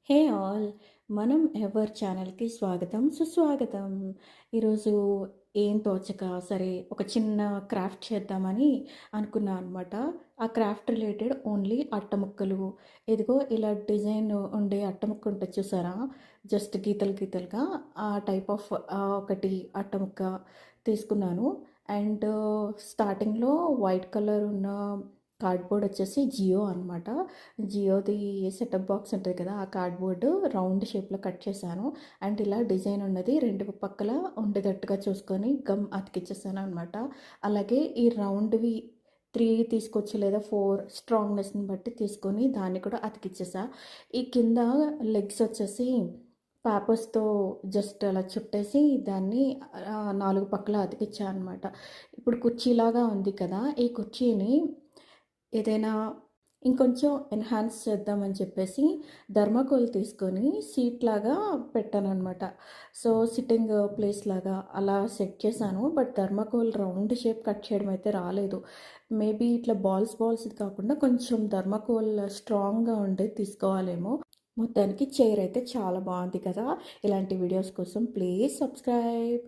Hey all! మనం ever ఛానల్‌కి స్వాగతం, సుస్వాగతం. ఈరోజు ఏం తోచక సరే ఒక చిన్న క్రాఫ్ట్ చేద్దామని అనుకున్నా అనమాట. ఆ క్రాఫ్ట్ రిలేటెడ్ ఓన్లీ అట్ట ముక్కలు. ఇదిగో ఇలా డిజైన్ ఉండే అట్ట ముక్క ఉంటది చూసారా? జస్ట్ గీతలు గీతలుగా ఆ టైప్ ఆఫ్ ఒకటి అట్ట ముక్క తీసుకున్నాను. అండ్ స్టార్టింగ్‌లో వైట్ కలర్ ఉన్న కార్డ్‌బోర్డ్ వచ్చేసి జియో అనమాట. జియోది సెటప్ బాక్స్ ఉంటది కదా! ఆ కార్డ్‌బోర్డ్ రౌండ్ షేప్‌లో కట్ చేశాను. అండ్ ఇలా డిజైన్ ఉన్నది 2 పక్కల ఉండేటట్టుగా చూసుకొని గమ్ అతికిచ్చేసాననమాట. అలాగే ఈ రౌండ్‌వి 3 తీసుకోవచ్చు లేదా 4 స్ట్రాంగ్‌నెస్‌ని బట్టి తీసుకొని దాన్ని కూడా అతికిచ్చేసా. ఈ కింద లెగ్స్ వచ్చేసి పేపర్స్‌తో జస్ట్ అలా చుట్టేసి దాన్ని 4 పక్కల అతికిచ్చా అనమాట. ఇప్పుడు కుర్చీలాగా ఉంది కదా! ఈ కుర్చీని ఏదైనా ఇంకొంచెం ఎన్హాన్స్ చేద్దామని చెప్పేసి థర్మాకోల్ తీసుకొని సీట్‌లాగా పెట్టాననమాట. సో, సిట్టింగ్ ప్లేస్‌లాగా అలా సెట్ చేశాను. But thermocol round shape cut చేయడం అయితే రాలేదు. మేబీ ఇట్లా బాల్స్‌ది కాకుండా కొంచెం థర్మాకోల్ స్ట్రాంగ్‌గా ఉండేది తీసుకోవాలేమో. మొత్తానికి చైర్ అయితే చాలా బావుంది కదా! ఇలాంటి వీడియోస్ కోసం ప్లీజ్ సబ్స్క్రైబ్.